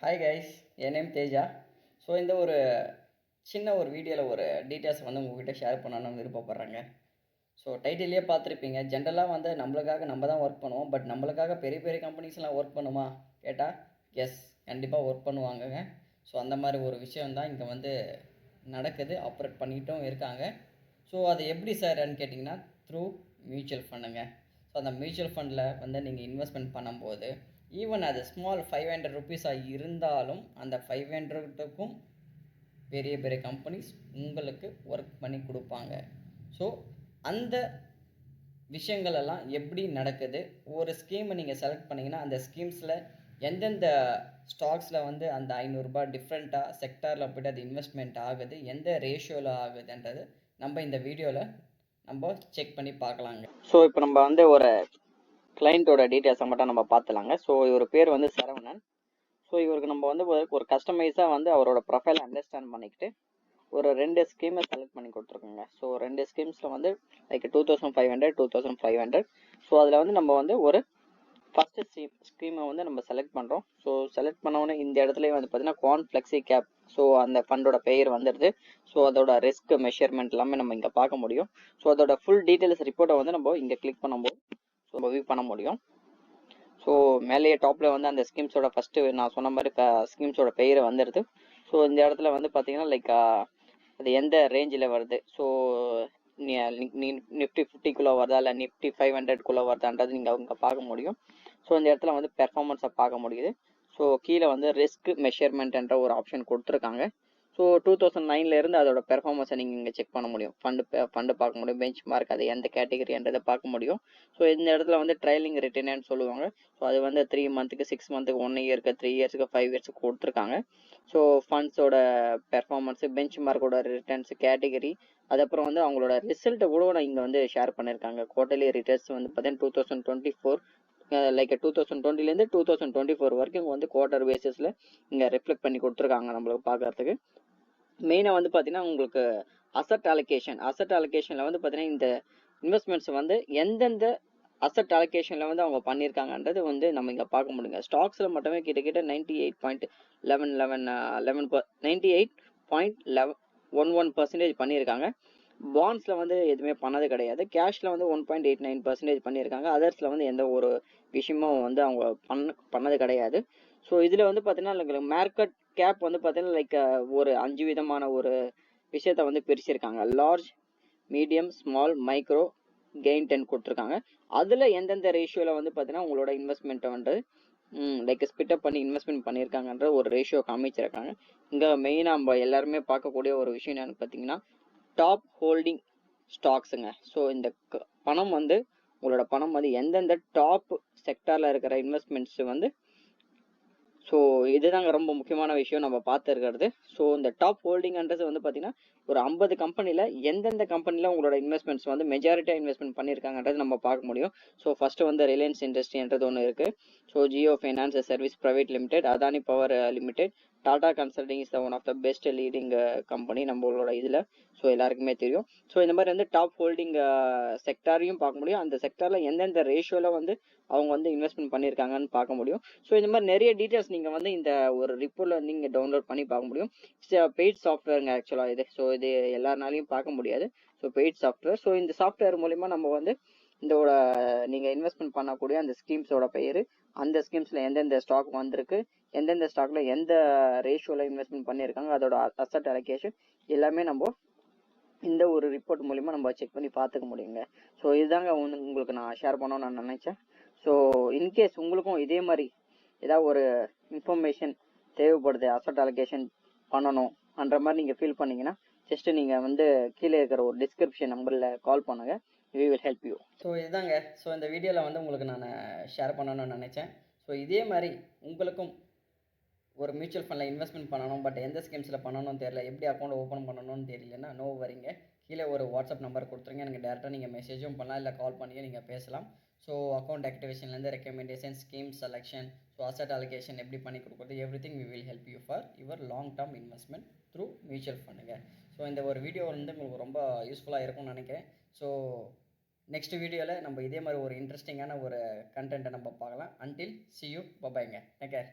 Hi guys, என் name Teja. So இந்த ஒரு சின்ன ஒரு வீடியோவில் ஒரு டீட்டெயில்ஸ் வந்து உங்ககிட்ட ஷேர் பண்ணணும்னு விருப்பப்படுறேங்க. ஸோ டைட்டிலே பார்த்துருப்பீங்க. ஜென்ரலாக வந்து நம்மளுக்காக நம்ம தான் ஒர்க் பண்ணுவோம். பட் நம்மளுக்காக பெரிய பெரிய கம்பெனிஸ்லாம் ஒர்க் பண்ணுமா கேட்டால் எஸ், கண்டிப்பாக ஒர்க் பண்ணுவாங்கங்க. ஸோ அந்த மாதிரி ஒரு விஷயம் தான் இங்கே வந்து நடக்குது, ஆப்ரேட் பண்ணிட்டும் இருக்காங்க. ஸோ அது எப்படி சார்ன்னு கேட்டிங்கன்னா, த்ரூ மியூச்சுவல் ஃபண்டுங்க. ஸோ அந்த மியூச்சுவல் ஃபண்டில் வந்து நீங்கள் இன்வெஸ்ட்மெண்ட் பண்ணும்போது ஈவன் அது ஸ்மால் 500 ருபீஸாக இருந்தாலும் அந்த 500க்கும் பெரிய பெரிய கம்பெனிஸ் உங்களுக்கு ஒர்க் பண்ணி கொடுப்பாங்க. ஸோ அந்த விஷயங்கள் எல்லாம் எப்படி நடக்குது, ஒரு ஸ்கீமை நீங்கள் செலக்ட் பண்ணிங்கன்னா அந்த ஸ்கீம்ஸில் எந்தெந்த ஸ்டாக்ஸில் வந்து அந்த 500 ரூபாய் டிஃப்ரெண்ட்டாக செக்டாரில் போய்ட்டு அது இன்வெஸ்ட்மெண்ட் ஆகுது, எந்த ரேஷியோவில் ஆகுதுன்றது நம்ம இந்த வீடியோவில் நம்ம செக் பண்ணி பார்க்கலாங்க. ஸோ இப்போ நம்ம வந்து ஒரு கிளைண்ட்டோட டீட்டெயில்ஸை மட்டும் நம்ம பார்த்துலாங்க. ஸோ இவர் பேர் வந்து சரவணன். ஸோ இவருக்கு நம்ம வந்து ஒரு கஸ்டமைஸாக வந்து அவரோட ப்ரொஃபைலை அண்டர்ஸ்டாண்ட் பண்ணிக்கிட்டு ஒரு 2 ஸ்கீமை செலக்ட் பண்ணி கொடுத்துருக்கோங்க. ஸோ 2 ஸ்கீம்ஸில் வந்து லைக் 2500. ஸோ அதில் வந்து நம்ம வந்து ஒரு ஃபஸ்ட்டு ஸ்கீமை வந்து நம்ம செலக்ட் பண்ணுறோம். ஸோ செலக்ட் பண்ணோன்னே இந்த இடத்துல வந்து பார்த்தீங்கன்னா குவான் ஃப்ளெக்ஸி கேப், ஸோ அந்த ஃபண்டோட பெயர் வந்துடுது. ஸோ அதோட ரிஸ்க் மெஷர்மெண்ட் எல்லாமே நம்ம இங்கே பார்க்க முடியும். ஸோ அதோட ஃபுல் டீட்டெயில்ஸ் ரிப்போர்ட்டை வந்து நம்ம இங்கே கிளிக் பண்ணும்போது ஸோ நம்ம வியூ பண்ண முடியும். ஸோ மேலேயே டாப்பில் வந்து அந்த ஸ்கீம்ஸோட ஃபஸ்ட்டு நான் சொன்ன மாதிரி ஸ்கீம்ஸோட பெயர் வந்துடுது. ஸோ இந்த இடத்துல வந்து பார்த்தீங்கன்னா லைக் அது எந்த ரேஞ்சில் வருது, ஸோ நிஃப்டி 50 வருதா இல்லை நிஃப்டி 500 வருதான்றது நீங்கள் அவங்க பார்க்க முடியும். ஸோ இந்த இடத்துல வந்து பெர்ஃபார்மன்ஸை பார்க்க முடியுது. ஸோ கீழே வந்து ரிஸ்க் மெஷர்மெண்ட்ன்ற ஒரு ஆப்ஷன் கொடுத்துருக்காங்க. ஸோ 2009 அதோட பெர்ஃபார்மன்ஸை நீங்கள் இங்கே செக் பண்ண முடியும். ஃபண்டு பார்க்க முடியும், பெஞ்ச் மார்க் அது எந்த கேட்டகரின்றதை பார்க்க முடியும். ஸோ இந்த இடத்துல வந்து ட்ரைலிங் ரிட்டர்ன்னு சொல்லுவாங்க. ஸோ அது வந்து 3 மந்த்துக்கு 6 மந்த்துக்கு 1 இயருக்கு 3 இயர்ஸுக்கு 5 இயர்ஸுக்கு கொடுத்துருக்காங்க. ஸோ ஃபண்ட்ஸோட பெர்ஃபார்மன்ஸு, பெஞ்ச் மார்க்கோட ரிட்டர்ன்ஸ், கேட்டகரி, அதுக்கப்புறம் வந்து அவங்களோட ரிசல்ட்டை கூட நான் இங்கே வந்து ஷேர் பண்ணியிருக்காங்க. குவார்டர்லி ரிட்டர்ன்ஸ் வந்து பார்த்தீங்கன்னா 2024 லைக் 2020 2024 வரைக்கும் வந்து குவார்டர் பேசிஸில் இங்கே ரிஃப்ளெக்ட் பண்ணி கொடுத்துருக்காங்க நம்மளுக்கு பார்க்கறதுக்கு. மெயினாக வந்து பார்த்தீங்கன்னா உங்களுக்கு அசட் அலோகேஷனில் வந்து பார்த்தீங்கன்னா இந்த இன்வெஸ்ட்மெண்ட்ஸ் வந்து எந்தெந்த அசட் அலோகேஷனில் வந்து அவங்க பண்ணியிருக்காங்கன்றது வந்து நம்ம இங்கே பார்க்க முடியுங்க. ஸ்டாக்ஸில் மட்டுமே கிட்டத்தட்ட 98.11% பண்ணியிருக்காங்க. பாண்ட்ஸில் வந்து எதுவுமே பண்ணது கிடையாது. கேஷில் வந்து 1.89% பண்ணியிருக்காங்க. அதர்ஸில் வந்து எந்த ஒரு விஷயமும் வந்து அவங்க பண்ணது கிடையாது. ஸோ இதில் வந்து பார்த்தீங்கன்னா மார்க்கெட் கேப் வந்து பார்த்தீங்கன்னா லைக் ஒரு 5 விதமான ஒரு விஷயத்த வந்து பிரிச்சிருக்காங்க. Large, medium, small, micro, gain 10 கொடுத்துருக்காங்க. அதில் எந்தெந்த ரேஷியோவில் வந்து பார்த்தீங்கன்னா உங்களோட இன்வெஸ்ட்மெண்ட்டை வந்து லைக் ஸ்பிட்டப் பண்ணி இன்வெஸ்ட்மெண்ட் பண்ணியிருக்காங்கன்ற ஒரு ரேஷியோ காமிச்சிருக்காங்க. இங்கே மெயினாக நம்ம எல்லாருமே பார்க்கக்கூடிய ஒரு விஷயம் என்னன்னு பார்த்தீங்கன்னா டாப் ஹோல்டிங் ஸ்டாக்ஸுங்க. ஸோ இந்த பணம் வந்து உங்களோட பணம் வந்து எந்தெந்த டாப் செக்டாரில் இருக்கிற இன்வெஸ்ட்மெண்ட்ஸ் வந்து ஸோ இதுதாங்க ரொம்ப முக்கியமான விஷயம் நம்ம பார்த்துருக்கிறது. ஸோ இந்த டாப் ஹோல்டிங்ன்றது வந்து பார்த்தீங்கன்னா ஒரு 50 கம்பெனியில் எந்தெந்த கம்பெனியில் உங்களோட இன்வெஸ்ட்மெண்ட்ஸ் வந்து மெஜாரிட்டியாக இன்வெஸ்ட்மெண்ட் பண்ணியிருக்காங்கன்றது நம்ம பார்க்க முடியும். ஸோ ஃபஸ்ட்டு வந்து ரிலையன்ஸ் இண்டஸ்ட்ரின்றது ஒன்று இருக்குது. So Jio finance service private limited, Adani power limited, Tata consulting is the one of the best leading company நம்மளோட இதில். ஸோ எல்லாருக்குமே தெரியும். ஸோ இந்த மாதிரி வந்து டாப் ஹோல்டிங் செக்டாரையும் பார்க்க முடியும். அந்த செக்டாரில் எந்தெந்த ரேஷியோவில் வந்து அவங்க வந்து இன்வெஸ்ட்மெண்ட் பண்ணியிருக்காங்கன்னு பார்க்க முடியும். ஸோ இந்த மாதிரி நிறைய டீட்டெயில்ஸ் நீங்கள் வந்து இந்த ஒரு ரிப்போர்ட்டில் வந்து நீங்கள் டவுன்லோட் பண்ணி பார்க்க முடியும். பெய்ட் சாஃப்ட்வேருங்க ஆக்சுவலாக இது. ஸோ இது எல்லாருனாலையும் பார்க்க முடியாது. So paid software. ஸோ இந்த சாஃப்ட்வேர் மூலிமா நம்ம வந்து இதோட நீங்கள் இன்வெஸ்ட்மெண்ட் பண்ணக்கூடிய அந்த ஸ்கீம்ஸோட பெயர், அந்த ஸ்கீம்ஸில் எந்தெந்த ஸ்டாக் வந்திருக்கு, எந்தெந்த ஸ்டாக்ல எந்த ரேஷியோவில் இன்வெஸ்ட்மெண்ட் பண்ணியிருக்காங்க, அதோட அசட் அலோகேஷன் எல்லாமே நம்ம இந்த ஒரு ரிப்போர்ட் மூலிமா நம்ம செக் பண்ணி பார்த்துக்க முடியுங்க. ஸோ இதுதாங்க உங்களுக்கு நான் ஷேர் பண்ணணும்னு நான் நினச்சேன். ஸோ இன்கேஸ் உங்களுக்கும் இதே மாதிரி ஏதாவது ஒரு இன்ஃபர்மேஷன் தேவைப்படுது, அசட் அலோகேஷன் பண்ணணும்ன்ற மாதிரி நீங்கள் ஃபீல் பண்ணீங்கன்னா ஜஸ்ட்டு நீங்கள் வந்து கீழே இருக்கிற ஒரு டிஸ்கிரிப்ஷன் நம்பரில் கால் பண்ணுங்கள். We will help you. So இதுதாங்க. ஸோ இந்த வீடியோவில் வந்து உங்களுக்கு நான் ஷேர் பண்ணணும்னு நினச்சேன். ஸோ இதே மாதிரி உங்களுக்கும் ஒரு மியூச்சுவல் ஃபண்டில் இன்வெஸ்ட்மெண்ட் பண்ணணும், பட் எந்த ஸ்கீம்ஸில் பண்ணணும்னு தெரியல, எப்படி அக்கௌண்ட் ஓப்பன் பண்ணணும்னு தெரியலன்னா நோ வரிங்க. கீழே ஒரு வாட்ஸ்அப் நம்பர் கொடுத்துருங்க. எனக்கு டேரெக்டாக நீங்கள் மெசேஜும் பண்ணலாம், இல்லை கால் பண்ணியே நீங்கள் பேசலாம். ஸோ அக்கௌண்ட் ஆக்டிவேஷன்லேருந்து recommendation, scheme selection, so asset allocation எப்படி பண்ணி கொடுக்குறது, every we will help you for your long term investment through mutual ஃபண்டுங்க. ஸோ இந்த ஒரு வீடியோ வந்து உங்களுக்கு ரொம்ப யூஸ்ஃபுல்லாக இருக்கும்னு நினைக்கிறேன். ஸோ நெக்ஸ்ட் வீடியோவில் நம்ம இதே மாதிரி ஒரு இன்ட்ரெஸ்டிங்கான ஒரு கண்டென்ட்டை நம்ம பார்க்கலாம். அன்டில் see you, பபாய்ங்க. Take care.